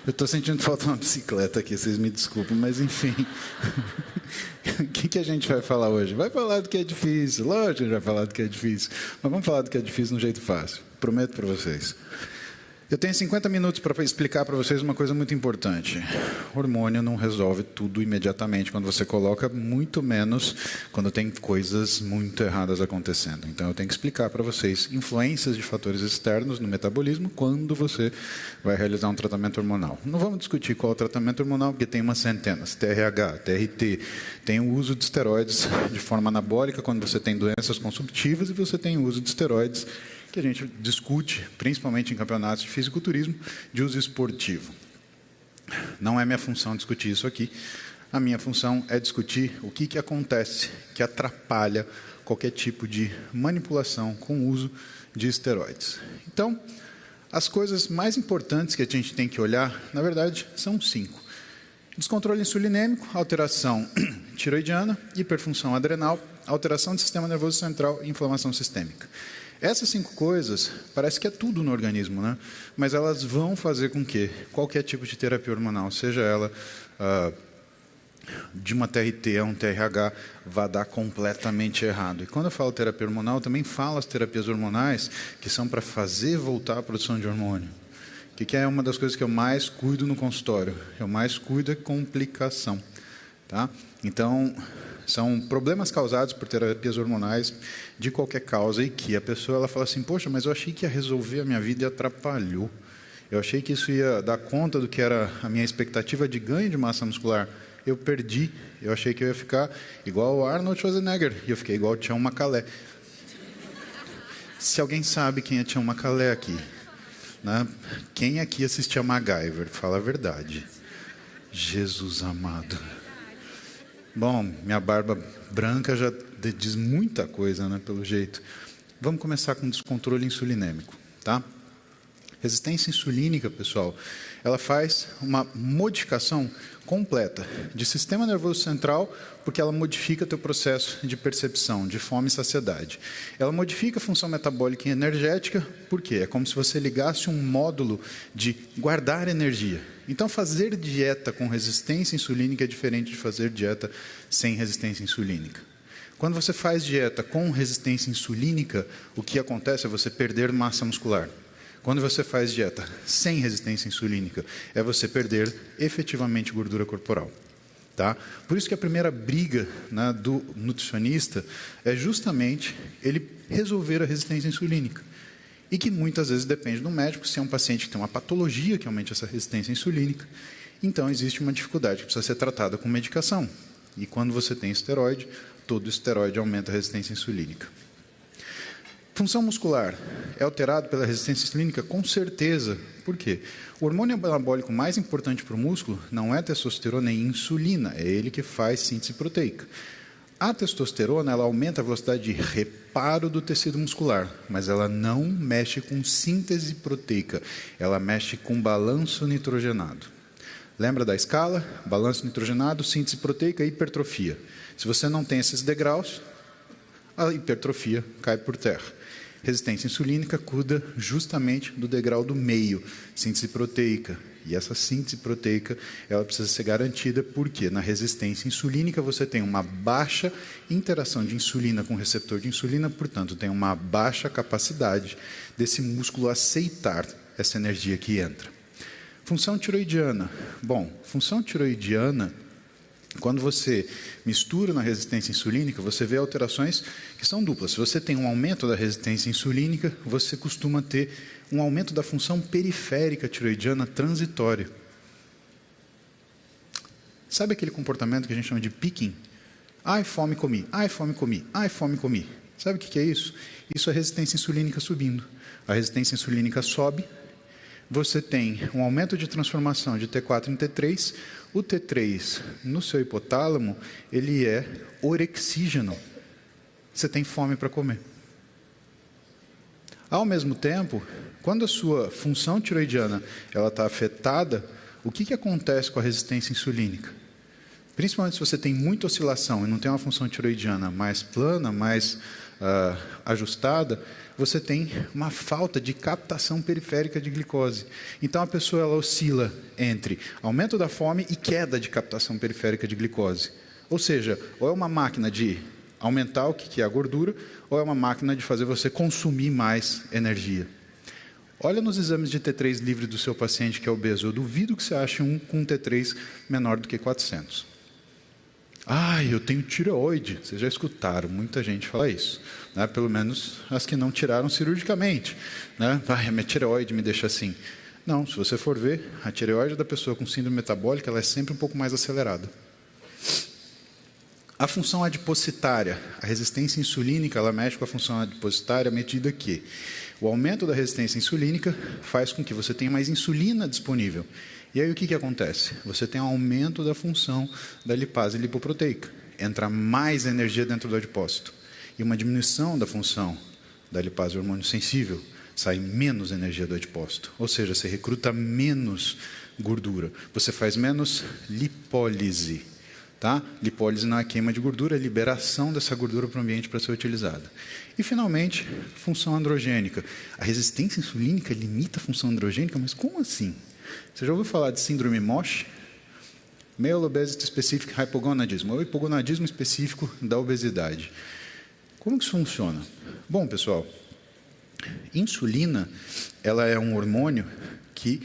Eu estou sentindo falta de uma bicicleta aqui, vocês me desculpem, mas enfim. O que a gente vai falar hoje? Vai falar do que é difícil, lógico que a gente vai falar do que é difícil, mas vamos falar do que é difícil de um jeito fácil, prometo para vocês. Eu tenho 50 minutos para explicar para vocês uma coisa muito importante. Hormônio não resolve tudo imediatamente quando você coloca, muito menos quando tem coisas muito erradas acontecendo. Então eu tenho que explicar para vocês influências de fatores externos no metabolismo quando você vai realizar um tratamento hormonal. Não vamos discutir qual é o tratamento hormonal, porque tem umas centenas. TRH, TRT, tem o uso de esteroides de forma anabólica quando você tem doenças consumptivas e você tem o uso de esteroides que a gente discute, principalmente em campeonatos de fisiculturismo, de uso esportivo. Não é minha função discutir isso aqui. A minha função é discutir o que acontece que atrapalha qualquer tipo de manipulação com o uso de esteroides. Então, as coisas mais importantes que a gente tem que olhar, na verdade, são 5. Descontrole insulinêmico, alteração tiroidiana, hiperfunção adrenal, alteração do sistema nervoso central e inflamação sistêmica. Essas 5 coisas, parece que é tudo no organismo, né? Mas elas vão fazer com que qualquer tipo de terapia hormonal, seja ela de uma TRT a um TRH, vá dar completamente errado. E quando eu falo terapia hormonal, eu também falo as terapias hormonais que são para fazer voltar a produção de hormônio. O que é uma das coisas que eu mais cuido no consultório? Eu mais cuido é complicação. Tá? Então, são problemas causados por terapias hormonais de qualquer causa e que a pessoa ela fala assim, poxa, mas eu achei que ia resolver a minha vida e atrapalhou. Eu achei que isso ia dar conta do que era a minha expectativa de ganho de massa muscular. Eu perdi. Eu achei que eu ia ficar igual o Arnold Schwarzenegger e eu fiquei igual o Tião Macalé. Se alguém sabe quem é Tião Macalé aqui, né? Quem aqui assistia MacGyver? Fala a verdade. Jesus amado. Bom, minha barba branca já diz muita coisa, né, pelo jeito. Vamos começar com descontrole insulinêmico, tá? Resistência insulínica, pessoal, ela faz uma modificação completa de sistema nervoso central, porque ela modifica teu processo de percepção, de fome e saciedade. Ela modifica a função metabólica e energética, por quê? É como se você ligasse um módulo de guardar energia. Então, fazer dieta com resistência insulínica é diferente de fazer dieta sem resistência insulínica. Quando você faz dieta com resistência insulínica, o que acontece é você perder massa muscular. Quando você faz dieta sem resistência insulínica, é você perder efetivamente gordura corporal. Tá? Por isso que a primeira briga, né, do nutricionista é justamente ele resolver a resistência insulínica. E que muitas vezes depende do médico, se é um paciente que tem uma patologia que aumente essa resistência insulínica, então existe uma dificuldade que precisa ser tratada com medicação. E quando você tem esteroide, todo esteroide aumenta a resistência insulínica. Função muscular é alterado pela resistência insulínica? Com certeza. Por quê? O hormônio anabólico mais importante para o músculo não é testosterona, é insulina. É ele que faz síntese proteica. A testosterona ela aumenta a velocidade de reparo do tecido muscular, mas ela não mexe com síntese proteica. Ela mexe com balanço nitrogenado. Lembra da escala? Balanço nitrogenado, síntese proteica e hipertrofia. Se você não tem esses degraus, a hipertrofia cai por terra. Resistência insulínica cuida justamente do degrau do meio, síntese proteica. E essa síntese proteica, ela precisa ser garantida porque na resistência insulínica você tem uma baixa interação de insulina com o receptor de insulina, portanto tem uma baixa capacidade desse músculo aceitar essa energia que entra. Função tiroidiana. Bom, função tiroidiana, quando você mistura na resistência insulínica, você vê alterações que são duplas. Se você tem um aumento da resistência insulínica, você costuma ter um aumento da função periférica tiroidiana transitória. Sabe aquele comportamento que a gente chama de picking? Ai, fome, comi. Ai, fome, comi. Ai, fome, comi. Sabe o que é isso? Isso é a resistência insulínica subindo. A resistência insulínica sobe. Você tem um aumento de transformação de T4 em T3. O T3, no seu hipotálamo, ele é orexígeno. Você tem fome para comer. Ao mesmo tempo, quando a sua função tiroidiana está afetada, o que acontece com a resistência insulínica? Principalmente se você tem muita oscilação e não tem uma função tiroidiana mais plana, mais ajustada, você tem uma falta de captação periférica de glicose. Então, a pessoa ela oscila entre aumento da fome e queda de captação periférica de glicose. Ou seja, ou é uma máquina de aumentar o que é a gordura, ou é uma máquina de fazer você consumir mais energia. Olha nos exames de T3 livre do seu paciente que é obeso. Eu duvido que você ache um com um T3 menor do que 400. Eu tenho tireoide. Vocês já escutaram muita gente falar isso, né? Pelo menos as que não tiraram cirurgicamente, né? A minha tireoide me deixa assim. Não, se você for ver, a tireoide da pessoa com síndrome metabólica ela é sempre um pouco mais acelerada. A função adipocitária, a resistência insulínica, ela mexe com a função adipocitária à medida que o aumento da resistência insulínica faz com que você tenha mais insulina disponível. E aí o que acontece? Você tem um aumento da função da lipase lipoproteica. Entra mais energia dentro do adipócito. E uma diminuição da função da lipase hormônio sensível, sai menos energia do adipócito. Ou seja, você recruta menos gordura. Você faz menos lipólise. Tá? Lipólise não é queima de gordura, é liberação dessa gordura para o ambiente para ser utilizada. E, finalmente, função androgênica. A resistência insulínica limita a função androgênica, mas como assim? Você já ouviu falar de síndrome MOSH? Male Obesity Specific Hypogonadism, ou hipogonadismo específico da obesidade. Como que isso funciona? Bom, pessoal, insulina ela é um hormônio que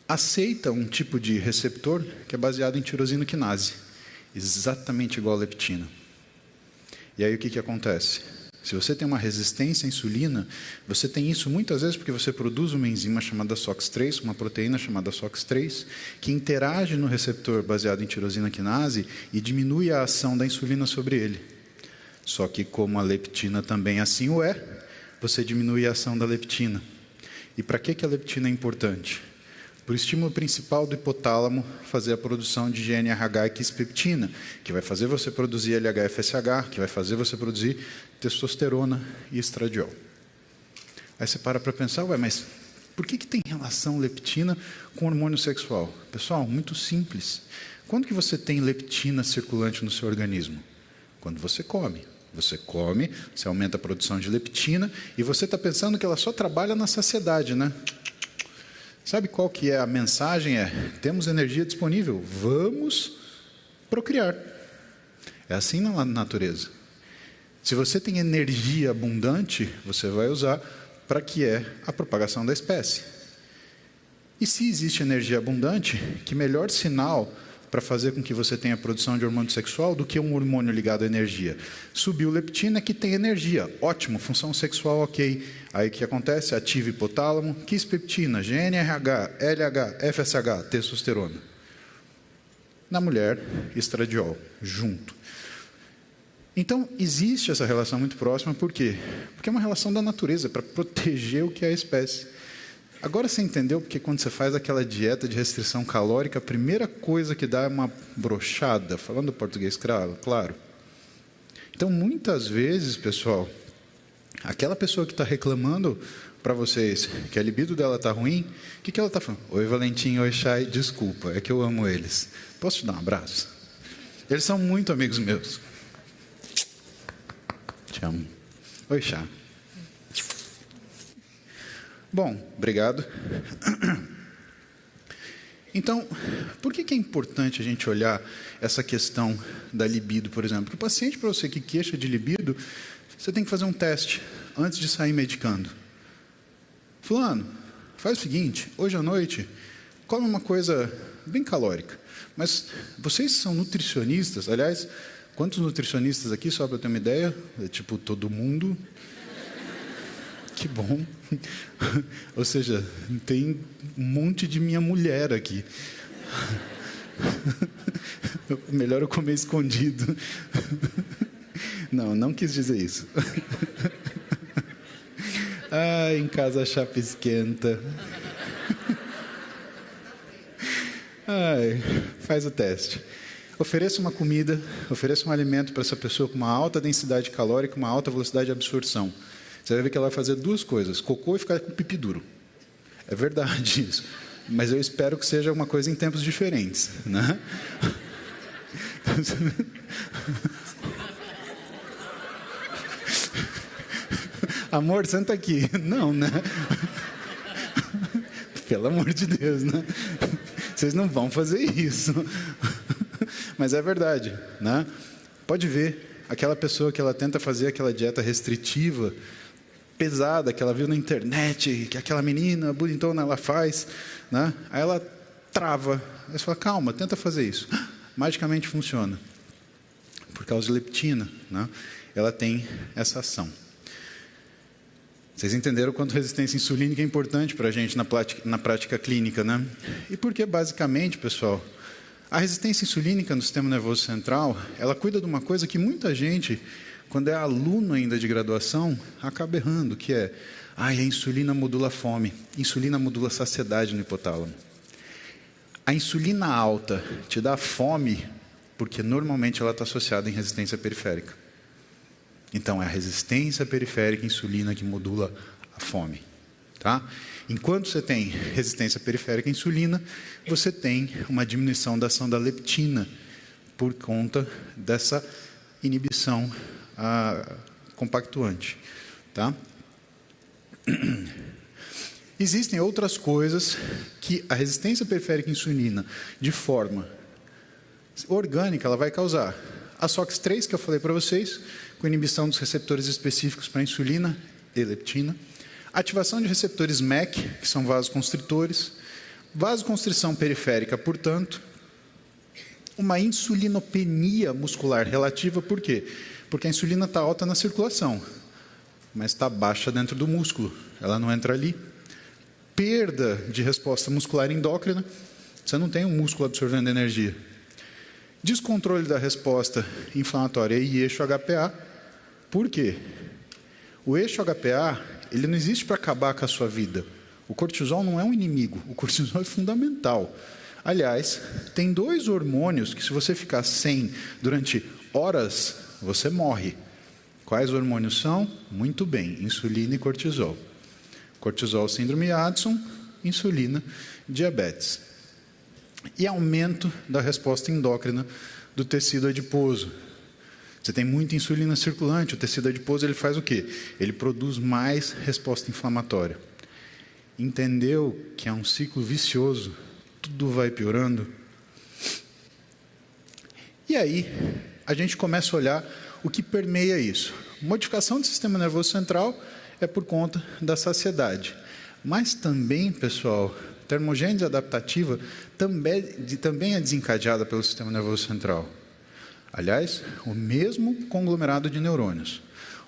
aceita um tipo de receptor que é baseado em tirosina quinase. Exatamente igual a leptina. E aí o que acontece? Se você tem uma resistência à insulina, você tem isso muitas vezes porque você produz uma enzima chamada SOX3, uma proteína chamada SOX3, que interage no receptor baseado em tirosina quinase e diminui a ação da insulina sobre ele. Só que como a leptina também assim o é, você diminui a ação da leptina. E para que a leptina é importante? Por estímulo principal do hipotálamo fazer a produção de GNRH e quispeptina, que vai fazer você produzir LH-FSH, que vai fazer você produzir testosterona e estradiol. Aí você para pensar, mas por que tem relação leptina com hormônio sexual? Pessoal, muito simples. Quando que você tem leptina circulante no seu organismo? Quando você come. Você come, você aumenta a produção de leptina e você está pensando que ela só trabalha na saciedade, né? Sabe qual que é a mensagem? Temos energia disponível, vamos procriar. É assim na natureza. Se você tem energia abundante, você vai usar para que é a propagação da espécie. E se existe energia abundante, que melhor sinal para fazer com que você tenha produção de hormônio sexual do que um hormônio ligado à energia? Subiu leptina que tem energia. Ótimo, função sexual ok. Aí o que acontece? Ativa hipotálamo, quispeptina, GNRH, LH, FSH, testosterona. Na mulher, estradiol, junto. Então, existe essa relação muito próxima, por quê? Porque é uma relação da natureza, para proteger o que é a espécie. Agora você entendeu porque quando você faz aquela dieta de restrição calórica, a primeira coisa que dá é uma brochada, falando português claro. Então, muitas vezes, pessoal, aquela pessoa que está reclamando para vocês que a libido dela está ruim, o que ela está falando? Oi, Valentim, oi, Chay, desculpa, é que eu amo eles. Posso te dar um abraço? Eles são muito amigos meus. Te amo. Oi, Chá. Bom, obrigado. Então, por que é importante a gente olhar essa questão da libido, por exemplo? Porque o paciente, para você que queixa de libido, você tem que fazer um teste antes de sair medicando. Fulano, faz o seguinte, hoje à noite, come uma coisa bem calórica. Mas vocês são nutricionistas, aliás, quantos nutricionistas aqui, só para eu ter uma ideia? É tipo todo mundo. Que bom. Ou seja, tem um monte de minha mulher aqui. Melhor eu comer escondido. Não quis dizer isso. Em casa a chapa esquenta. Faz o teste. Ofereça uma comida, ofereça um alimento para essa pessoa com uma alta densidade calórica, uma alta velocidade de absorção. Você vai ver que ela vai fazer duas coisas, cocô e ficar com pipi duro. É verdade isso. Mas eu espero que seja uma coisa em tempos diferentes, né? Amor, senta aqui. Não, né? Pelo amor de Deus, né? Vocês não vão fazer isso. Mas é verdade, né? Pode ver, aquela pessoa que ela tenta fazer aquela dieta restritiva, pesada, que ela viu na internet, que aquela menina bonitona ela faz, né? Aí ela trava. Aí você fala, calma, tenta fazer isso. Magicamente funciona. Por causa de leptina, né? Ela tem essa ação. Vocês entenderam o quanto resistência insulínica é importante para a gente na prática clínica, né? E porque, basicamente, pessoal, a resistência insulínica no sistema nervoso central, ela cuida de uma coisa que muita gente, quando é aluno ainda de graduação, acaba errando, que é, a insulina modula a fome, insulina modula a saciedade no hipotálamo. A insulina alta te dá fome, porque normalmente ela está associada em resistência periférica. Então, é a resistência periférica à insulina que modula a fome. Tá? Enquanto você tem resistência periférica à insulina, você tem uma diminuição da ação da leptina, por conta dessa inibição compactuante. Tá? Existem outras coisas que a resistência periférica à insulina, de forma orgânica, ela vai causar. A SOX3, que eu falei para vocês, com inibição dos receptores específicos para insulina e leptina. Ativação de receptores MEC, que são vasoconstritores. Vasoconstrição periférica, portanto. Uma insulinopenia muscular relativa, por quê? Porque a insulina está alta na circulação, mas está baixa dentro do músculo. Ela não entra ali. Perda de resposta muscular endócrina. Você não tem um músculo absorvendo energia. Descontrole da resposta inflamatória e eixo HPA. Por quê? O eixo HPA, ele não existe para acabar com a sua vida. O cortisol não é um inimigo, o cortisol é fundamental. Aliás, tem 2 hormônios que se você ficar sem durante horas, você morre. Quais hormônios são? Muito bem, insulina e cortisol. Cortisol, síndrome Addison, insulina, diabetes. E aumento da resposta endócrina do tecido adiposo. Você tem muita insulina circulante, o tecido adiposo ele faz o quê? Ele produz mais resposta inflamatória. Entendeu que é um ciclo vicioso? Tudo vai piorando? E aí, a gente começa a olhar o que permeia isso. Modificação do sistema nervoso central é por conta da saciedade. Mas também, pessoal, termogênese adaptativa também é desencadeada pelo sistema nervoso central. Aliás, o mesmo conglomerado de neurônios,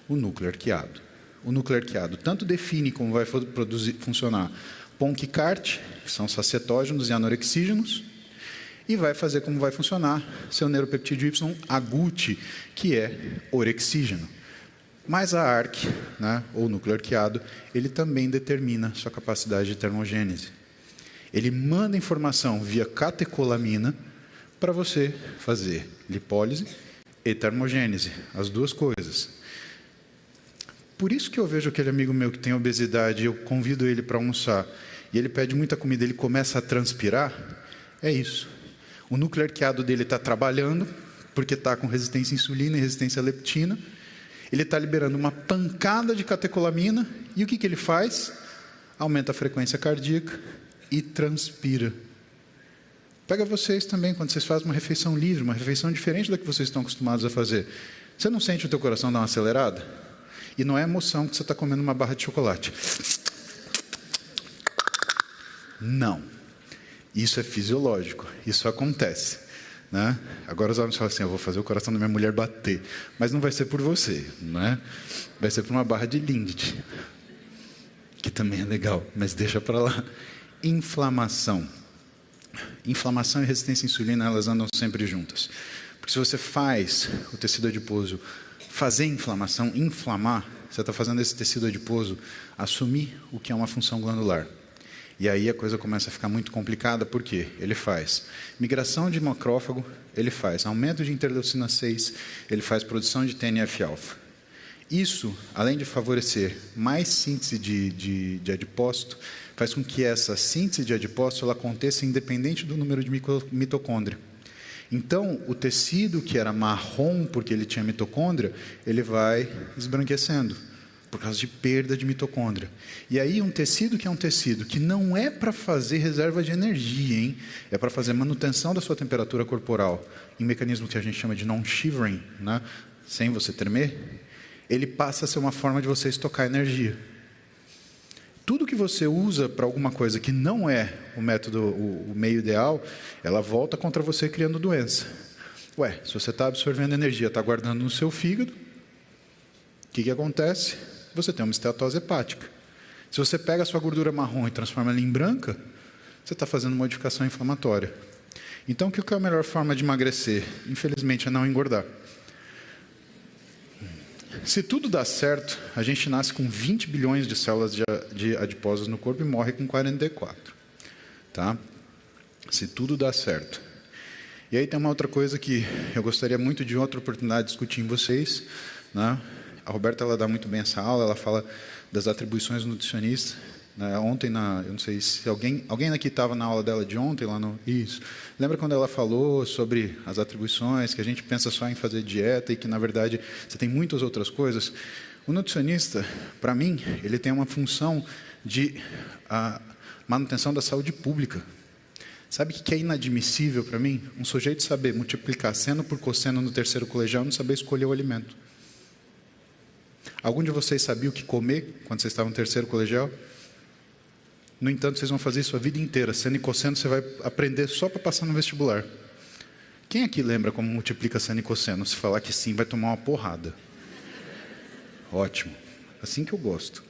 o núcleo arqueado. O núcleo arqueado tanto define como vai funcionar Ponch-Cart, que são sacetógenos e anorexígenos, e vai fazer como vai funcionar seu neuropeptídeo Y agute, que é orexígeno. Mas a ARC, né, ou núcleo arqueado, ele também determina sua capacidade de termogênese. Ele manda informação via catecolamina para você fazer lipólise e termogênese, as duas coisas. Por isso que eu vejo aquele amigo meu que tem obesidade, eu convido ele para almoçar, e ele pede muita comida, ele começa a transpirar, é isso. O núcleo arqueado dele está trabalhando, porque está com resistência à insulina e resistência à leptina, ele está liberando uma pancada de catecolamina, e o que ele faz? Aumenta a frequência cardíaca e transpira. Pega vocês também, quando vocês fazem uma refeição livre, uma refeição diferente da que vocês estão acostumados a fazer. Você não sente o teu coração dar uma acelerada? E não é emoção que você está comendo uma barra de chocolate. Não. Isso é fisiológico. Isso acontece. Né? Agora os homens falam assim, eu vou fazer o coração da minha mulher bater. Mas não vai ser por você. Né? Vai ser por uma barra de Lindt. Que também é legal, mas deixa para lá. Inflamação. Inflamação e resistência à insulina, elas andam sempre juntas. Porque se você faz o tecido adiposo fazer inflamação, inflamar, você está fazendo esse tecido adiposo assumir o que é uma função glandular. E aí a coisa começa a ficar muito complicada, porque ele faz migração de macrófago, ele faz aumento de interleucina 6, ele faz produção de TNF-alfa. Isso, além de favorecer mais síntese de adipócito, faz com que essa síntese de adipócito ela aconteça independente do número de mitocôndria. Então, o tecido que era marrom, porque ele tinha mitocôndria, ele vai esbranquecendo, por causa de perda de mitocôndria. E aí, um tecido que não é para fazer reserva de energia, hein? É para fazer manutenção da sua temperatura corporal, em mecanismo que a gente chama de non-shivering, né? Sem você tremer, ele passa a ser uma forma de você estocar energia. Tudo que você usa para alguma coisa que não é o método, o meio ideal, ela volta contra você criando doença. Ué, se você está absorvendo energia, está guardando no seu fígado, o que acontece? Você tem uma esteatose hepática. Se você pega a sua gordura marrom e transforma ela em branca, você está fazendo modificação inflamatória. Então, o que é a melhor forma de emagrecer? Infelizmente, é não engordar. Se tudo dá certo, a gente nasce com 20 bilhões de células de adiposas no corpo e morre com 44. Tá? Se tudo dá certo. E aí tem uma outra coisa que eu gostaria muito de outra oportunidade de discutir com vocês, né? A Roberta, ela dá muito bem essa aula, ela fala das atribuições do nutricionista. Ontem, eu não sei se alguém aqui estava na aula dela de ontem, lá no... Isso. Lembra quando ela falou sobre as atribuições, que a gente pensa só em fazer dieta e que, na verdade, você tem muitas outras coisas? O nutricionista, para mim, ele tem uma função de manutenção da saúde pública. Sabe o que é inadmissível para mim? Um sujeito saber multiplicar seno por cosseno no terceiro colegial e não saber escolher o alimento. Algum de vocês sabia o que comer quando vocês estavam no terceiro colegial? No entanto, vocês vão fazer isso a vida inteira. Seno e cosseno você vai aprender só para passar no vestibular. Quem aqui lembra como multiplica seno e cosseno? Se falar que sim, vai tomar uma porrada. Ótimo. Assim que eu gosto.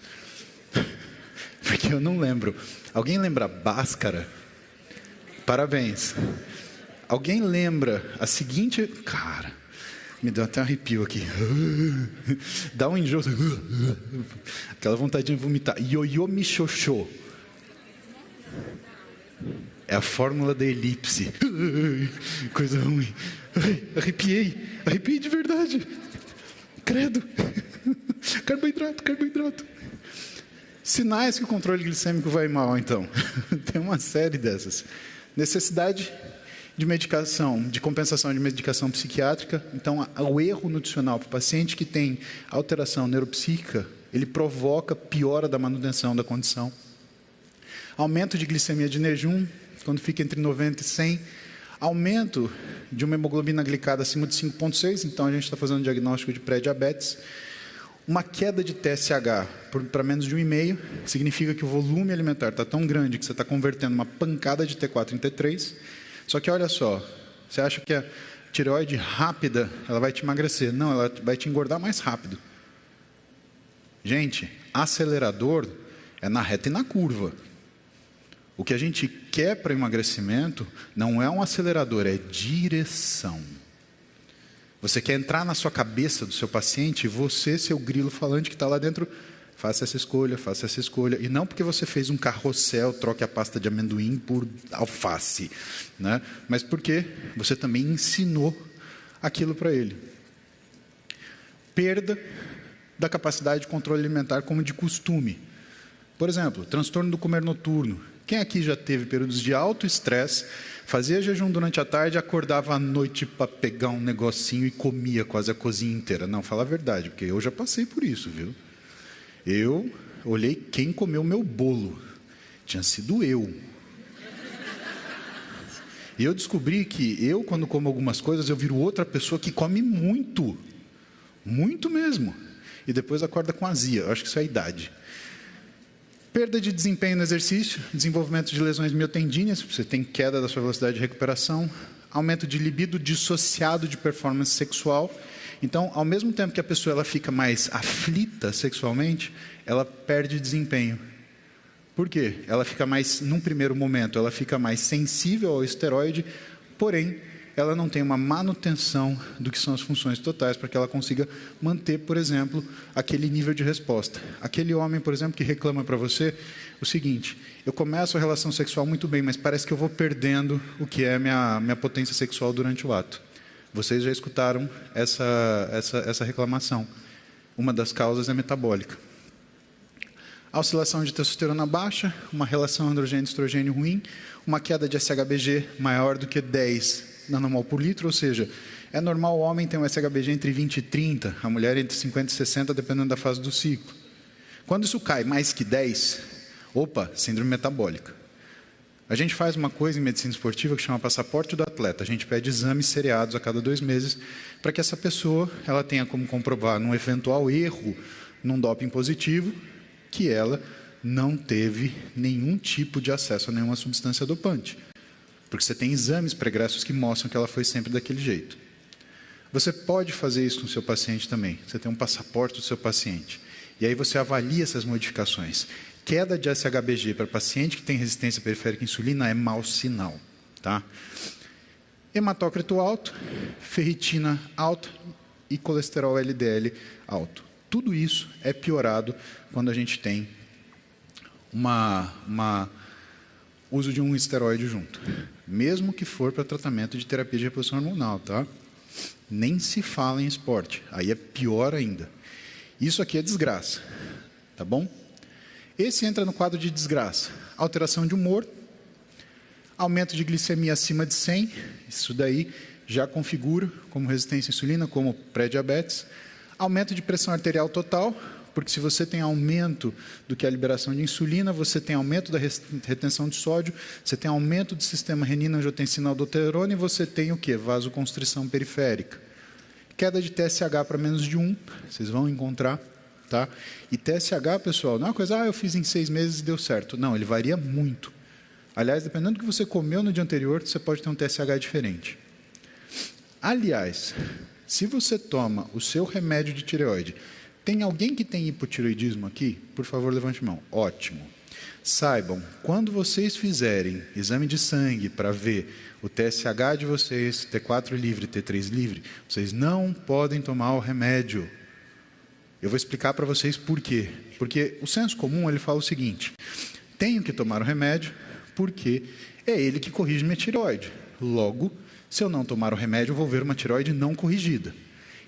Porque eu não lembro. Alguém lembra Bhaskara? Parabéns. Alguém lembra a seguinte... Cara, me deu até um arrepio aqui. Dá um enjoo. Aquela vontade de vomitar. Ioiô Michoxô. É a fórmula da elipse. Coisa ruim. Arrepiei de verdade. Credo. Carboidrato. Sinais que o controle glicêmico vai mal, então. Tem uma série dessas. Necessidade de medicação, de compensação de medicação psiquiátrica. Então, o erro nutricional para o paciente que tem alteração neuropsíquica, ele provoca piora da manutenção da condição. Aumento de glicemia de jejum, quando fica entre 90 e 100. Aumento de uma hemoglobina glicada acima de 5,6, então a gente está fazendo um diagnóstico de pré-diabetes. Uma queda de TSH para menos de 1,5, significa que o volume alimentar está tão grande que você está convertendo uma pancada de T4 em T3. Só que olha só, você acha que a tireoide rápida ela vai te emagrecer? Não, ela vai te engordar mais rápido. Gente, acelerador é na reta e na curva. O que a gente quer para emagrecimento não é um acelerador, é direção. Você quer entrar na sua cabeça do seu paciente e você, seu grilo falante que está lá dentro, faça essa escolha. E não porque você fez um carrossel, troque a pasta de amendoim por alface, né? Mas porque você também ensinou aquilo para ele. Perda da capacidade de controle alimentar como de costume. Por exemplo, transtorno do comer noturno. Quem aqui já teve períodos de alto estresse, fazia jejum durante a tarde, acordava à noite para pegar um negocinho e comia quase a cozinha inteira? Não, fala a verdade, porque eu já passei por isso, viu? Eu olhei quem comeu meu bolo. Tinha sido eu. E eu descobri que eu, quando como algumas coisas, eu viro outra pessoa que come muito. Muito mesmo. E depois acorda com azia. Eu acho que isso é a idade. Perda de desempenho no exercício, desenvolvimento de lesões miotendíneas, você tem queda da sua velocidade de recuperação, aumento de libido dissociado de performance sexual. Então, ao mesmo tempo que a pessoa ela fica mais aflita sexualmente, ela perde desempenho. Por quê? Ela fica mais, num primeiro momento, ela fica mais sensível ao esteroide, porém, ela não tem uma manutenção do que são as funções totais para que ela consiga manter, por exemplo, aquele nível de resposta. Aquele homem, por exemplo, que reclama para você o seguinte: eu começo a relação sexual muito bem, mas parece que eu vou perdendo o que é minha potência sexual durante o ato. Vocês já escutaram essa reclamação. Uma das causas é metabólica. A oscilação de testosterona baixa, uma relação androgênio-estrogênio ruim, uma queda de SHBG maior do que 10 nanomol por litro, ou seja, é normal o homem ter um SHBG entre 20 e 30, a mulher entre 50 e 60, dependendo da fase do ciclo. Quando isso cai mais que 10, opa, síndrome metabólica. A gente faz uma coisa em medicina esportiva que chama passaporte do atleta. A gente pede exames seriados a cada 2 meses para que essa pessoa ela tenha como comprovar, num eventual erro, num doping positivo, que ela não teve nenhum tipo de acesso a nenhuma substância dopante. Porque você tem exames pregressos que mostram que ela foi sempre daquele jeito. Você pode fazer isso com o seu paciente também. Você tem um passaporte do seu paciente. E aí você avalia essas modificações. Queda de SHBG para paciente que tem resistência periférica à insulina é mau sinal. Tá? Hematócrito alto, ferritina alta e colesterol LDL alto. Tudo isso é piorado quando a gente tem uso de um esteroide junto. Mesmo que for para tratamento de terapia de reposição hormonal. Tá? Nem se fala em esporte. Aí é pior ainda. Isso aqui é desgraça. Tá bom? Esse entra no quadro de desgraça. Alteração de humor, aumento de glicemia acima de 100, isso daí já configura como resistência à insulina, como pré-diabetes. Aumento de pressão arterial total, porque se você tem aumento do que a liberação de insulina, você tem aumento da retenção de sódio, você tem aumento do sistema renina-angiotensina-aldosterona e você tem o quê? Vasoconstrição periférica. Queda de TSH para menos de 1, vocês vão encontrar. Tá? E TSH, pessoal, não é uma coisa, eu fiz em 6 meses e deu certo. Não, ele varia muito. Aliás, dependendo do que você comeu no dia anterior, você pode ter um TSH diferente. Aliás, se você toma o seu remédio de tireoide, tem alguém que tem hipotireoidismo aqui? Por favor, levante a mão. Ótimo. Saibam, quando vocês fizerem exame de sangue para ver o TSH de vocês, T4 livre, T3 livre, vocês não podem tomar o remédio. Eu vou explicar para vocês por quê. Porque o senso comum ele fala o seguinte: tenho que tomar o remédio porque é ele que corrige minha tireoide. Logo, se eu não tomar o remédio, eu vou ver uma tireoide não corrigida.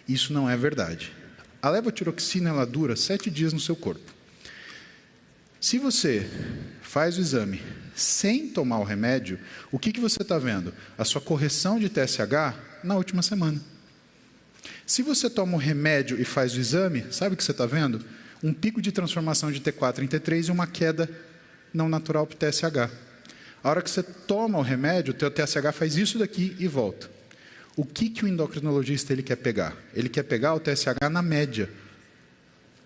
Isso não é verdade. A levotiroxina ela dura 7 dias no seu corpo. Se você faz o exame sem tomar o remédio, o que você está vendo? A sua correção de TSH na última semana. Se você toma o remédio e faz o exame, sabe o que você está vendo? Um pico de transformação de T4 em T3 e uma queda não natural para o TSH. A hora que você toma o remédio, o teu TSH faz isso daqui e volta. O que o endocrinologista ele quer pegar? Ele quer pegar o TSH na média.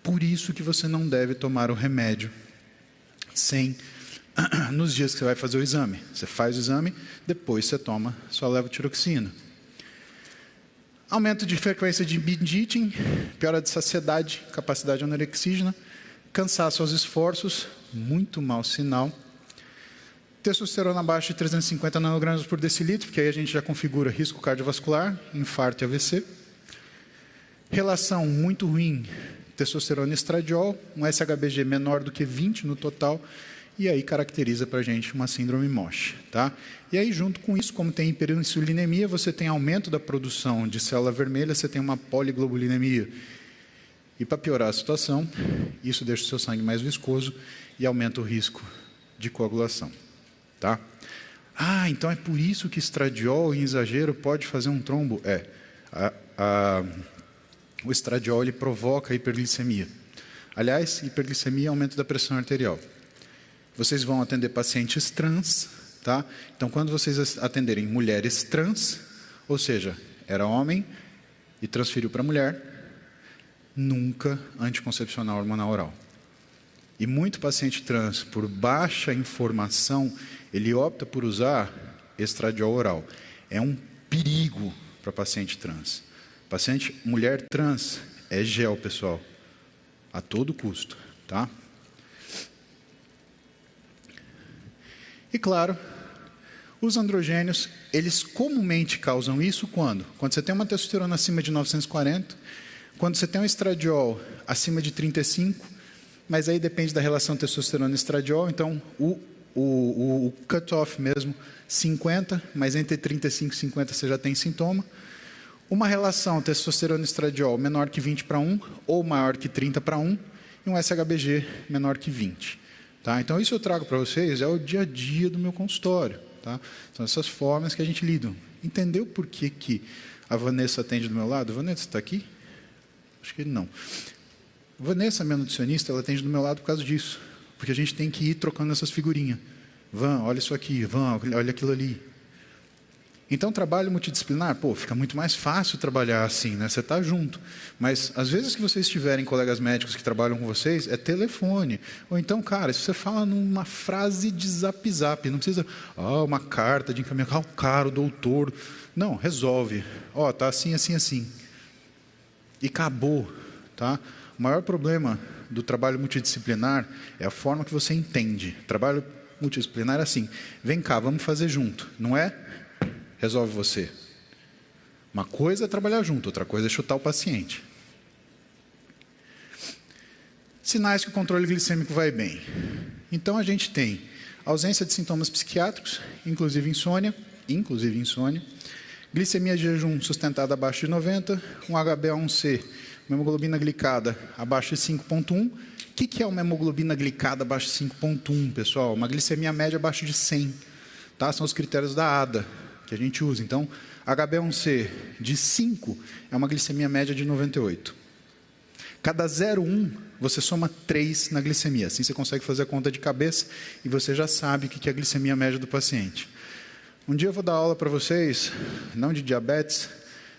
Por isso que você não deve tomar o remédio nos dias que você vai fazer o exame. Você faz o exame, depois você toma sua levotiroxina. Aumento de frequência de binge eating, piora de saciedade, capacidade anorexígena, cansaço aos esforços, muito mau sinal. Testosterona abaixo de 350 nanogramas por decilitro, porque aí a gente já configura risco cardiovascular, infarto e AVC. Relação muito ruim, testosterona e estradiol, um SHBG menor do que 20 no total, e aí caracteriza para a gente uma síndrome MOSH. Tá? E aí, junto com isso, como tem hiperinsulinemia, você tem aumento da produção de célula vermelha, você tem uma poliglobulinemia. E para piorar a situação, isso deixa o seu sangue mais viscoso e aumenta o risco de coagulação. Tá? Então é por isso que estradiol em exagero pode fazer um trombo? O estradiol ele provoca hiperglicemia. Aliás, hiperglicemia é aumento da pressão arterial. Vocês vão atender pacientes trans, tá? Então, quando vocês atenderem mulheres trans, ou seja, era homem e transferiu para mulher, nunca anticoncepcional hormonal oral. E muito paciente trans, por baixa informação, ele opta por usar estradiol oral. É um perigo para paciente trans. Paciente mulher trans é gel, pessoal, a todo custo, tá? E claro, os androgênios, eles comumente causam isso quando? Quando você tem uma testosterona acima de 940, quando você tem um estradiol acima de 35, mas aí depende da relação testosterona e estradiol, então o cut-off mesmo, 50, mas entre 35 e 50 você já tem sintoma. Uma relação testosterona e estradiol menor que 20 para 1, ou maior que 30 para 1, e um SHBG menor que 20. Tá? Então, isso eu trago para vocês, é o dia a dia do meu consultório. Tá? São essas formas que a gente lida. Entendeu por que a Vanessa atende do meu lado? Vanessa está aqui? Acho que não. Vanessa, minha nutricionista, ela atende do meu lado por causa disso. Porque a gente tem que ir trocando essas figurinhas. Van, olha isso aqui. Van, olha aquilo ali. Então, trabalho multidisciplinar, fica muito mais fácil trabalhar assim, né? Você está junto. Mas, às vezes que vocês tiverem colegas médicos que trabalham com vocês, é telefone. Ou então, cara, se você fala numa frase de zap, não precisa, uma carta de encaminhamento, cara, o doutor. Não, resolve. Tá assim, assim, assim. E acabou, tá? O maior problema do trabalho multidisciplinar é a forma que você entende. Trabalho multidisciplinar é assim, vem cá, vamos fazer junto. Não é? Resolve você. Uma coisa é trabalhar junto, outra coisa é chutar o paciente. Sinais que o controle glicêmico vai bem. Então, a gente tem ausência de sintomas psiquiátricos, inclusive insônia, glicemia de jejum sustentada abaixo de 90, um HbA1c, uma hemoglobina glicada abaixo de 5,1. O que é uma hemoglobina glicada abaixo de 5,1, pessoal? Uma glicemia média abaixo de 100. Tá? São os critérios da ADA que a gente usa. Então, HbA1c de 5 é uma glicemia média de 98. Cada 0,1, você soma 3 na glicemia. Assim você consegue fazer a conta de cabeça e você já sabe o que é a glicemia média do paciente. Um dia eu vou dar aula para vocês, não de diabetes,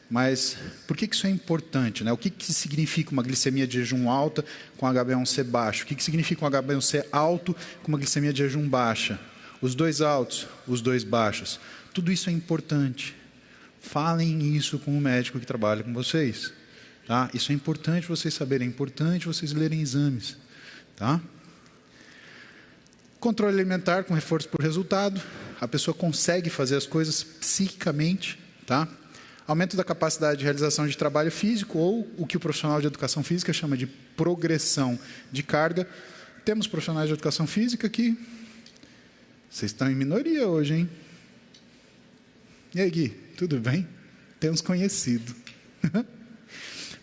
mas por que isso é importante? Né? O que significa uma glicemia de jejum alta com HbA1c baixo? O que significa um HbA1c alto com uma glicemia de jejum baixa? Os dois altos, os dois baixos. Tudo isso é importante. Falem isso com o médico que trabalha com vocês. Tá? Isso é importante vocês saberem, é importante vocês lerem exames. Tá? Controle alimentar com reforço por resultado. A pessoa consegue fazer as coisas psiquicamente. Tá? Aumento da capacidade de realização de trabalho físico, ou o que o profissional de educação física chama de progressão de carga. Temos profissionais de educação física que... Vocês estão em minoria hoje, hein? E aí, Gui, tudo bem? Temos conhecido.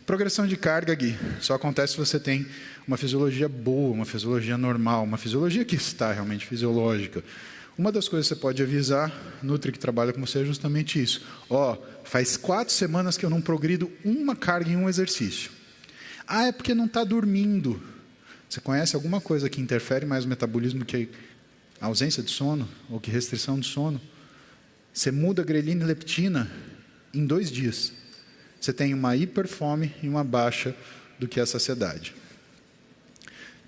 Progressão de carga, Gui, só acontece se você tem uma fisiologia boa, uma fisiologia normal, uma fisiologia que está realmente fisiológica. Uma das coisas que você pode avisar, Nutri que trabalha com você, é justamente isso. Faz 4 semanas que eu não progrido uma carga em um exercício. É porque não está dormindo. Você conhece alguma coisa que interfere mais no metabolismo que a ausência de sono, ou que restrição de sono? Você muda a grelina e leptina em 2 dias. Você tem uma hiperfome e uma baixa do que a saciedade.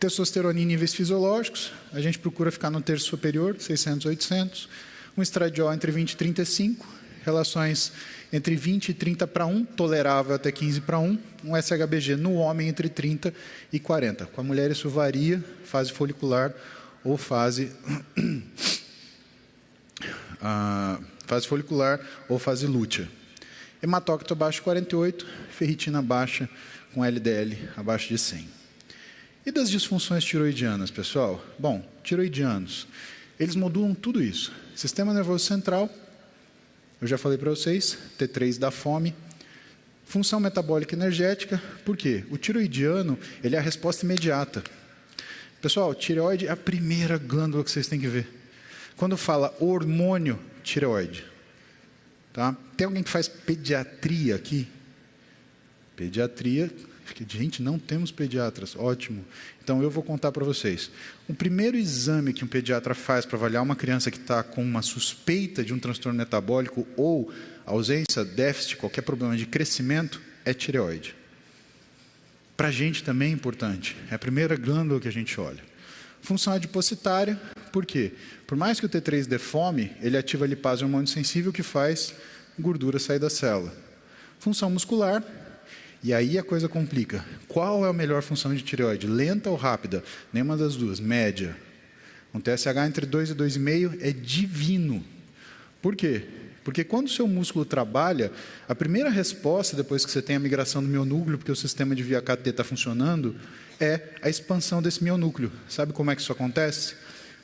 Testosterona em níveis fisiológicos, a gente procura ficar no terço superior, 600, 800. Um estradiol entre 20 e 35. Relações entre 20 e 30 para 1, tolerável até 15 para 1. Um SHBG no homem entre 30 e 40. Com a mulher isso varia, fase folicular ou fase folicular ou fase lútea. Hematócrito abaixo de 48, ferritina baixa com LDL abaixo de 100. E das disfunções tiroidianas, pessoal? Bom, tiroidianos, eles modulam tudo isso. Sistema nervoso central, eu já falei para vocês, T3 dá fome. Função metabólica energética, por quê? O tiroidiano, ele é a resposta imediata. Pessoal, tireoide é a primeira glândula que vocês têm que ver. Quando fala hormônio, tireoide. Tá? Tem alguém que faz pediatria aqui? Pediatria, gente, não temos pediatras, ótimo. Então eu vou contar para vocês. O primeiro exame que um pediatra faz para avaliar uma criança que está com uma suspeita de um transtorno metabólico ou ausência, déficit, qualquer problema de crescimento, é tireoide. Para a gente também é importante, é a primeira glândula que a gente olha. Função adipositária, por quê? Por mais que o T3 dê fome, ele ativa a lipase hormônio sensível que faz gordura sair da célula. Função muscular, e aí a coisa complica. Qual é a melhor função de tireoide? Lenta ou rápida? Nenhuma das duas, média. Um TSH entre 2 e 2,5 é divino. Por quê? Porque quando o seu músculo trabalha, a primeira resposta, depois que você tem a migração do mionúcleo, porque o sistema de via KT está funcionando, é a expansão desse mionúcleo. Sabe como é que isso acontece?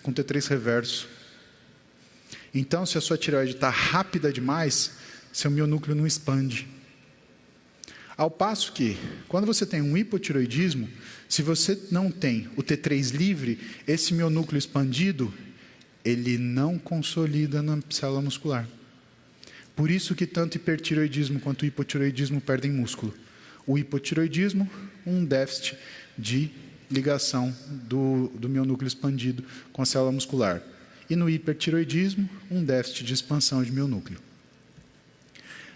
Com T3 reverso. Então, se a sua tireoide está rápida demais, seu mionúcleo não expande. Ao passo que, quando você tem um hipotireoidismo, se você não tem o T3 livre, esse mionúcleo expandido, ele não consolida na célula muscular. Por isso que tanto hipertireoidismo quanto hipotireoidismo perdem músculo. O hipotireoidismo, um déficit de ligação do mionúcleo expandido com a célula muscular. E no hipertireoidismo, um déficit de expansão de mionúcleo.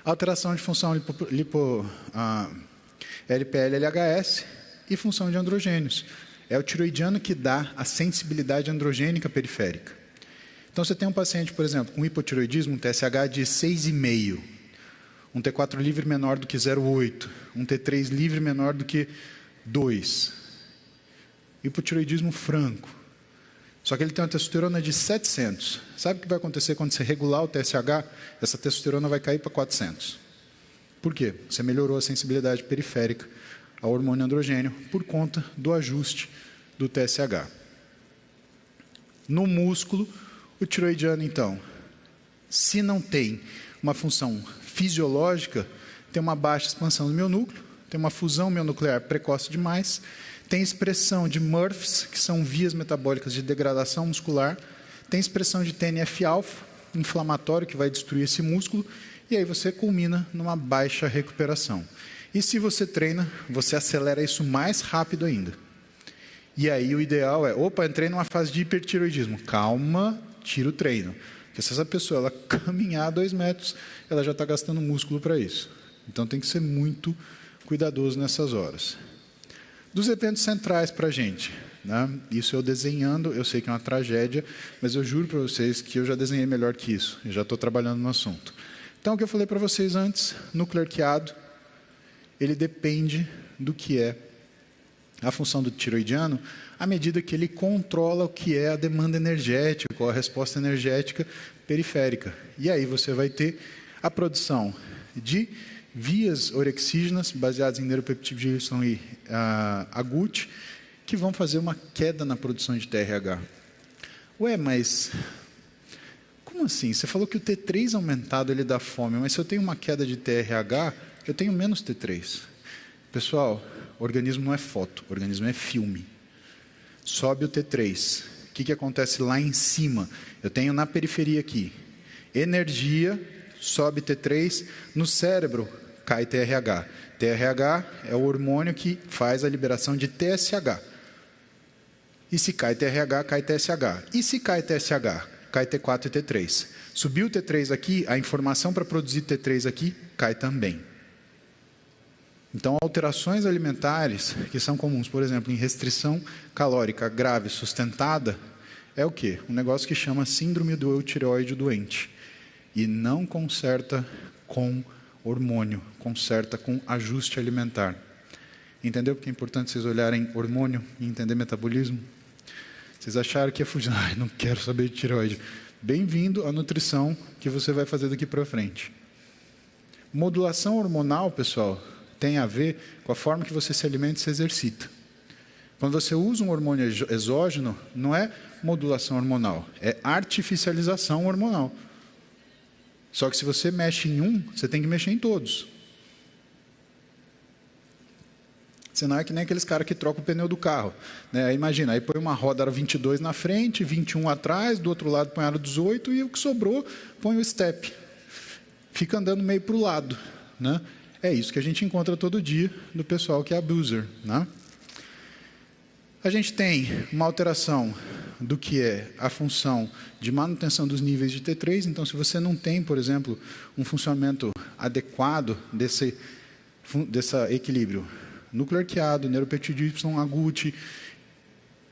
Alteração de função LPL-LHS e função de androgênios. É o tiroidiano que dá a sensibilidade androgênica periférica. Então, você tem um paciente, por exemplo, com hipotireoidismo, um TSH de 6,5, um T4 livre menor do que 0,8, um T3 livre menor do que 2. Hipotireoidismo franco. Só que ele tem uma testosterona de 700. Sabe o que vai acontecer quando você regular o TSH? Essa testosterona vai cair para 400. Por quê? Você melhorou a sensibilidade periférica ao hormônio androgênio por conta do ajuste do TSH. No músculo, o tiroidiano, então, se não tem uma função fisiológica, tem uma baixa expansão do mionúcleo, tem uma fusão mionuclear precoce demais, tem expressão de MRFs, que são vias metabólicas de degradação muscular, tem expressão de TNF-alfa, inflamatório, que vai destruir esse músculo, e aí você culmina numa baixa recuperação. E se você treina, você acelera isso mais rápido ainda. E aí o ideal é, opa, entrei numa fase de hipertireoidismo, calma, tira o treino. Porque se essa pessoa ela caminhar 2 metros, ela já está gastando músculo para isso. Então tem que ser muito cuidadoso nessas horas. Dos eventos centrais para a gente, né? Isso eu desenhando, eu sei que é uma tragédia, mas eu juro para vocês que eu já desenhei melhor que isso. Eu já estou trabalhando no assunto. Então, o que eu falei para vocês antes, núcleo arqueado, ele depende do que é a função do tiroidiano, à medida que ele controla o que é a demanda energética, ou a resposta energética periférica. E aí você vai ter a produção de vias orexígenas, baseadas em neuropeptídeo Y e AGUT, que vão fazer uma queda na produção de TRH. Ué, mas como assim? Você falou que o T3 aumentado ele dá fome, mas se eu tenho uma queda de TRH, eu tenho menos T3. Pessoal, o organismo não é foto, o organismo é filme. Sobe o T3. O que acontece lá em cima? Eu tenho na periferia aqui, energia, sobe T3, no cérebro cai TRH. TRH é o hormônio que faz a liberação de TSH. E se cai TRH, cai TSH. E se cai TSH, cai T4 e T3. Subiu o T3 aqui, a informação para produzir T3 aqui cai também. Então, alterações alimentares que são comuns, por exemplo, em restrição calórica grave sustentada, é o quê? Um negócio que chama síndrome do eutireoide doente. E não conserta com hormônio, conserta com ajuste alimentar. Entendeu porque é importante vocês olharem hormônio e entender metabolismo? Vocês acharam que ia fugir? Ai, não quero saber de tireoide. Bem-vindo à nutrição que você vai fazer daqui para frente. Modulação hormonal, pessoal, tem a ver com a forma que você se alimenta e se exercita. Quando você usa um hormônio exógeno, não é modulação hormonal, é artificialização hormonal. Só que se você mexe em um, você tem que mexer em todos. Senão é que nem aqueles caras que trocam o pneu do carro. Né? Imagina, aí põe uma roda aro 22 na frente, 21 atrás, do outro lado põe aro 18 e o que sobrou põe o step. Fica andando meio para o lado. Né? É isso que a gente encontra todo dia do pessoal que é abuser. Né? A gente tem uma alteração do que é a função de manutenção dos níveis de T3. Então, se você não tem, por exemplo, um funcionamento adequado desse equilíbrio núcleo arqueado, neuropeptídeo Y, AGUT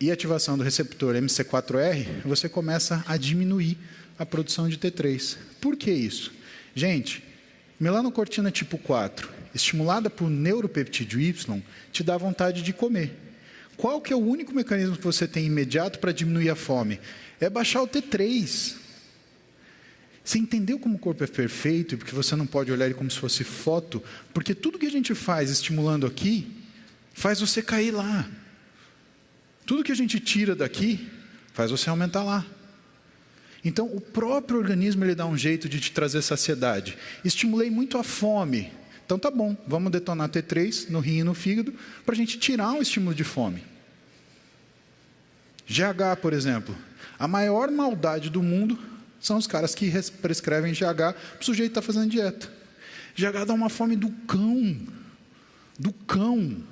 e ativação do receptor MC4R, você começa a diminuir a produção de T3. Por que isso? Gente, melanocortina tipo 4, estimulada por neuropeptídeo Y, te dá vontade de comer. Qual que é o único mecanismo que você tem imediato para diminuir a fome? É baixar o T3. Você entendeu como o corpo é perfeito e porque você não pode olhar ele como se fosse foto? Porque tudo que a gente faz estimulando aqui, faz você cair lá. Tudo que a gente tira daqui, faz você aumentar lá. Então, o próprio organismo ele dá um jeito de te trazer saciedade. Estimulei muito a fome. Então, tá bom, vamos detonar T3 no rim e no fígado para a gente tirar um estímulo de fome. GH, por exemplo. A maior maldade do mundo São os caras que prescrevem GH para o sujeito estar fazendo dieta. GH dá uma fome do cão. Do cão.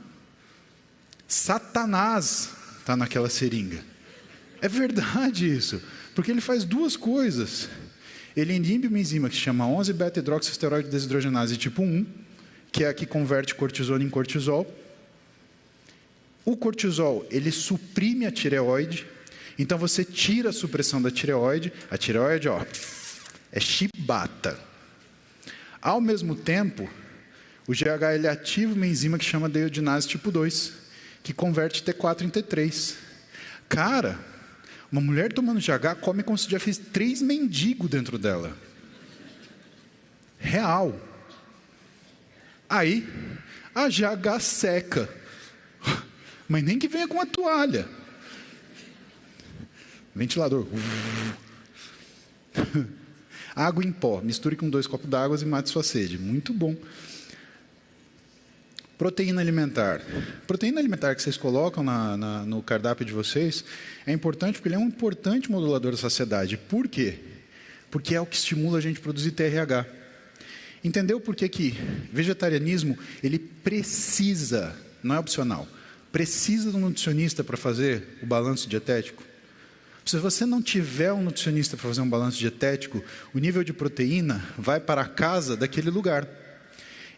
Satanás está naquela seringa. É verdade isso. Porque ele faz duas coisas. Ele inibe uma enzima que se chama 11-beta-hidroxiesteroide desidrogenase tipo 1, que é a que converte cortisona em cortisol. O cortisol, ele suprime a tireoide. Então, você tira a supressão da tireoide. A tireoide, ó, é chibata. Ao mesmo tempo, o GH ele ativa uma enzima que chama de iodinase tipo 2, que converte T4 em T3. Cara, uma mulher tomando GH come como se já fez 3 mendigos dentro dela. Real. Aí, a GH seca. Mas nem que venha com a toalha. Ventilador. Água em pó. Misture com 2 copos d'água e mate sua sede. Muito bom. Proteína alimentar. Proteína alimentar que vocês colocam no cardápio de vocês é importante porque ele é um importante modulador da saciedade. Por quê? Porque é o que estimula a gente a produzir TRH. Entendeu por que que vegetarianismo ele precisa, não é opcional, precisa de um nutricionista para fazer o balanço dietético? Se você não tiver um nutricionista para fazer um balanço dietético, o nível de proteína vai para a casa daquele lugar.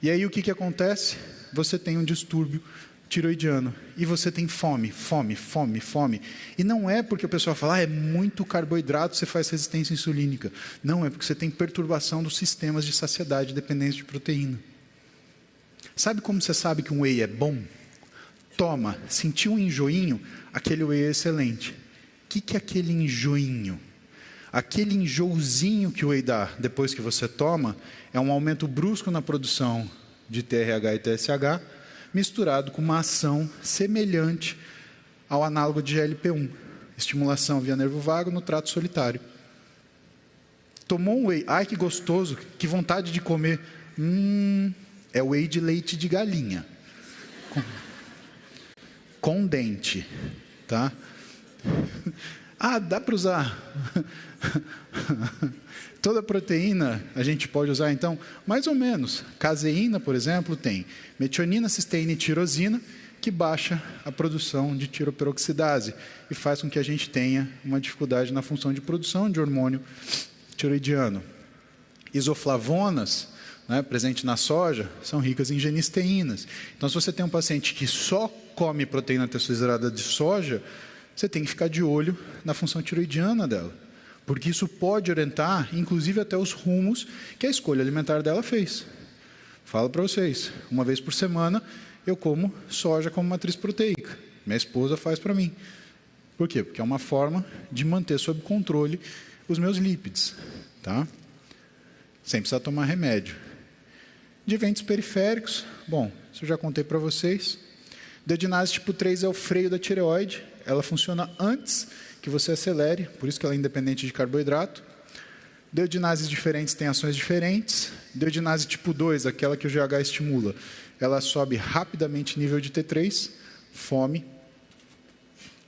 E aí o que acontece? Você tem um distúrbio tiroidiano e você tem fome. E não é porque o pessoal fala, é muito carboidrato, você faz resistência insulínica. Não, é porque você tem perturbação dos sistemas de saciedade dependentes de proteína. Sabe como você sabe que um whey é bom? Toma, sentiu um enjoinho, aquele whey é excelente. O que é aquele enjoinho? Aquele enjoozinho que o whey dá depois que você toma é um aumento brusco na produção de TRH e TSH, misturado com uma ação semelhante ao análogo de GLP-1, estimulação via nervo vago no trato solitário. Tomou um whey, ai que gostoso, que vontade de comer. É whey de leite de galinha. Com dente, tá? Ah, dá para usar. Toda proteína a gente pode usar, então, mais ou menos. Caseína, por exemplo, tem metionina, cisteína e tirosina, que baixa a produção de tiroperoxidase e faz com que a gente tenha uma dificuldade na função de produção de hormônio tiroidiano. Isoflavonas, né, presente na soja, são ricas em genisteínas. Então, se você tem um paciente que só come proteína texturizada de soja, você tem que ficar de olho na função tiroidiana dela, porque isso pode orientar, inclusive, até os rumos que a escolha alimentar dela fez. Falo para vocês, uma vez por semana eu como soja como matriz proteica. Minha esposa faz para mim. Por quê? Porque é uma forma de manter sob controle os meus lípides, tá? Sem precisar tomar remédio. De eventos periféricos, bom, isso eu já contei para vocês. Dedinase tipo 3 é o freio da tireoide. Ela funciona antes que você acelere, por isso que ela é independente de carboidrato. Deodinases diferentes têm ações diferentes. Deodinase tipo 2, aquela que o GH estimula, ela sobe rapidamente o nível de T3, fome.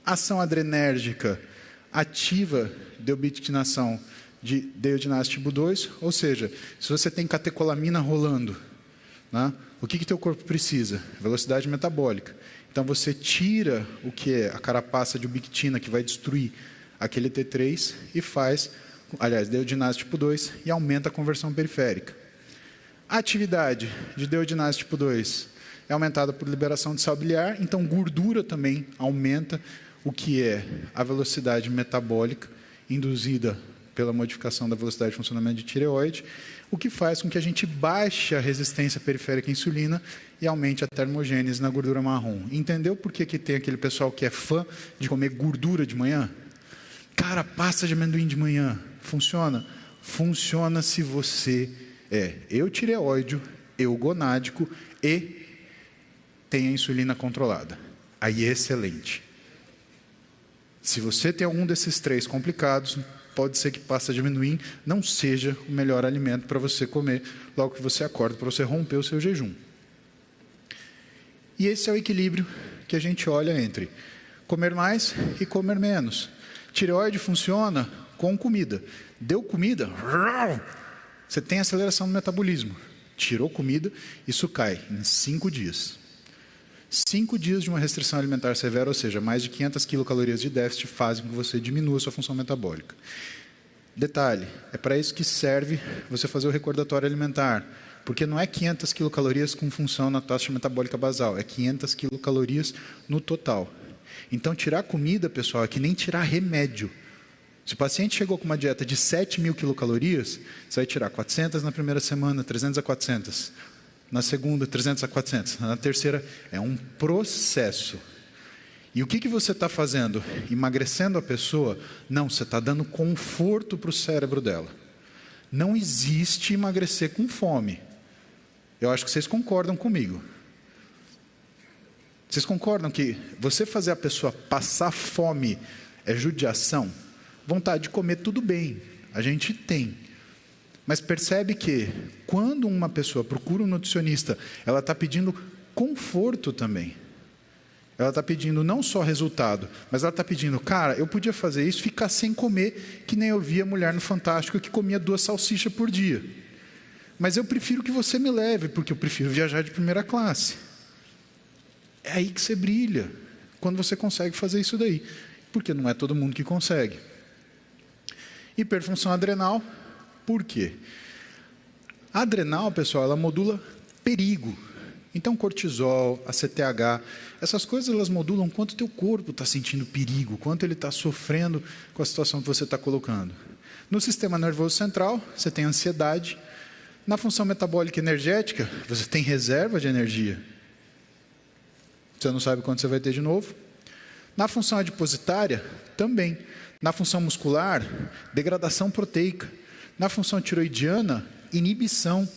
Ação adrenérgica ativa deobitinação de deodinase tipo 2, ou seja, se você tem catecolamina rolando, né, o que teu corpo precisa? Velocidade metabólica. Então, você tira o que é a carapaça de ubiquitina, que vai destruir aquele T3, e faz, aliás, deodinase tipo 2, e aumenta a conversão periférica. A atividade de deodinase tipo 2 é aumentada por liberação de sal biliar, então gordura também aumenta o que é a velocidade metabólica induzida pela modificação da velocidade de funcionamento de tireoide, o que faz com que a gente baixe a resistência periférica à insulina e aumente a termogênese na gordura marrom. Entendeu por que tem aquele pessoal que é fã de comer gordura de manhã? Cara, pasta de amendoim de manhã. Funciona? Funciona se você é eutireoide, eugonádico e tem a insulina controlada. Aí é excelente. Se você tem algum desses 3 complicados, pode ser que pasta de amendoim não seja o melhor alimento para você comer logo que você acorda, para você romper o seu jejum. E esse é o equilíbrio que a gente olha entre comer mais e comer menos. Tireoide funciona com comida. Deu comida, você tem aceleração do metabolismo. Tirou comida, isso cai em 5 dias. 5 dias de uma restrição alimentar severa, ou seja, mais de 500 quilocalorias de déficit, fazem com que você diminua a sua função metabólica. Detalhe, é para isso que serve você fazer o recordatório alimentar, porque não é 500 quilocalorias com função na taxa metabólica basal, é 500 quilocalorias no total. Então, tirar comida, pessoal, é que nem tirar remédio. Se o paciente chegou com uma dieta de 7.000 quilocalorias, você vai tirar 400 na primeira semana, 300 a 400. Na segunda, 300 a 400. Na terceira, é um processo. E o que você está fazendo? Emagrecendo a pessoa? Não, você está dando conforto para o cérebro dela. Não existe emagrecer com fome. Eu acho que vocês concordam comigo. Vocês concordam que você fazer a pessoa passar fome é judiação? Vontade de comer, tudo bem, a gente tem. Mas percebe que quando uma pessoa procura um nutricionista, ela está pedindo conforto também. Ela está pedindo não só resultado, mas ela está pedindo, cara, eu podia fazer isso, ficar sem comer, que nem eu vi a mulher no Fantástico que comia 2 salsichas por dia. Mas eu prefiro que você me leve, porque eu prefiro viajar de primeira classe. É aí que você brilha, quando você consegue fazer isso daí. Porque não é todo mundo que consegue. Hiperfunção adrenal, por quê? A adrenal, pessoal, ela modula perigo. Então, cortisol, ACTH, essas coisas elas modulam quanto o teu corpo está sentindo perigo, quanto ele está sofrendo com a situação que você está colocando. No sistema nervoso central, você tem ansiedade. Na função metabólica e energética, você tem reserva de energia. Você não sabe quando você vai ter de novo. Na função adipositária, também. Na função muscular, degradação proteica. Na função tiroidiana, inibição.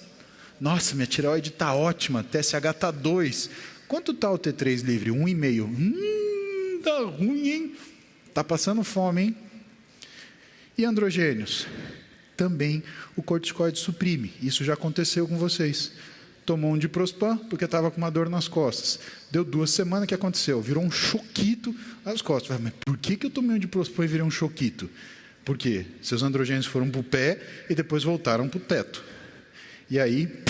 Nossa, minha tireoide está ótima, TSH está 2. Quanto está o T3 livre? 1,5. Tá ruim, hein? Está passando fome, hein? E androgênios? Também o corticoide suprime. Isso já aconteceu com vocês. Tomou um diprospan porque estava com uma dor nas costas. Deu 2 semanas, o que aconteceu? Virou um choquito nas costas. Mas por que eu tomei um diprospan e virei um choquito? Porque seus androgênios foram para o pé e depois voltaram para o teto. E aí,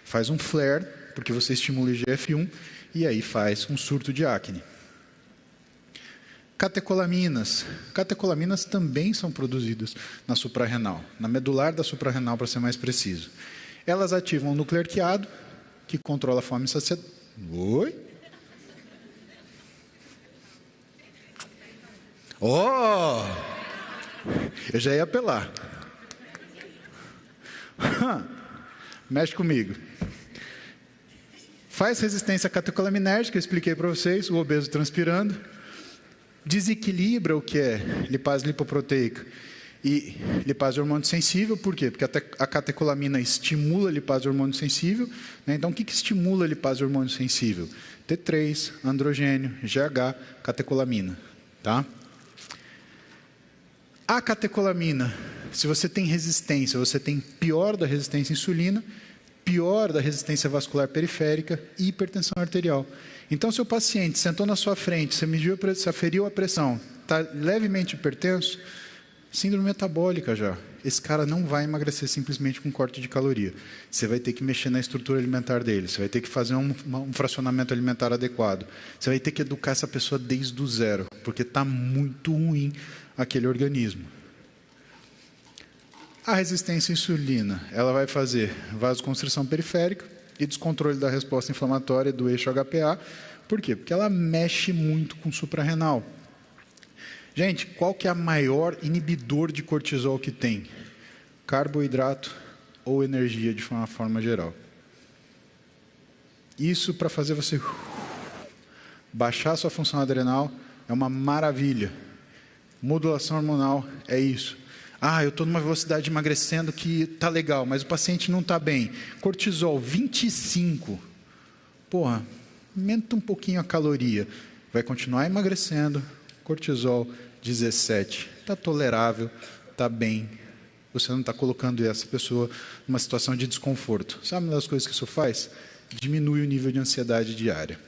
faz um flare, porque você estimula IGF-1, e aí faz um surto de acne. Catecolaminas. Catecolaminas também são produzidas na suprarrenal, na medular da suprarrenal, para ser mais preciso. Elas ativam o núcleo arqueado, que controla a fome e saciedade. Oi? Oh! Eu já ia apelar. Mexe comigo. Faz resistência catecolamínérgica, eu expliquei para vocês, o obeso transpirando. Desequilibra o que é lipase lipoproteica e lipase hormônio sensível. Por quê? Porque a catecolamina estimula a lipase hormônio sensível. Né? Então, o que estimula a lipase hormônio sensível? T3, androgênio, GH, catecolamina. Tá? A catecolamina, se você tem resistência, você tem pior da resistência à insulina, pior da resistência vascular periférica e hipertensão arterial. Então, se o paciente sentou na sua frente, você aferiu a pressão, está levemente hipertenso, síndrome metabólica já. Esse cara não vai emagrecer simplesmente com corte de caloria. Você vai ter que mexer na estrutura alimentar dele, você vai ter que fazer um fracionamento alimentar adequado. Você vai ter que educar essa pessoa desde o zero, porque está muito ruim aquele organismo. A resistência à insulina, ela vai fazer vasoconstrição periférica e descontrole da resposta inflamatória do eixo HPA. Por quê? Porque ela mexe muito com o suprarrenal. Gente, qual que é a maior inibidor de cortisol que tem? Carboidrato ou energia de uma forma geral. Isso para fazer você baixar a sua função adrenal é uma maravilha. Modulação hormonal é isso. Eu estou numa velocidade emagrecendo que está legal, mas o paciente não está bem. Cortisol, 25. Porra, aumenta um pouquinho a caloria. Vai continuar emagrecendo. Cortisol, 17. Está tolerável, está bem. Você não está colocando essa pessoa numa situação de desconforto. Sabe uma das coisas que isso faz? Diminui o nível de ansiedade diária.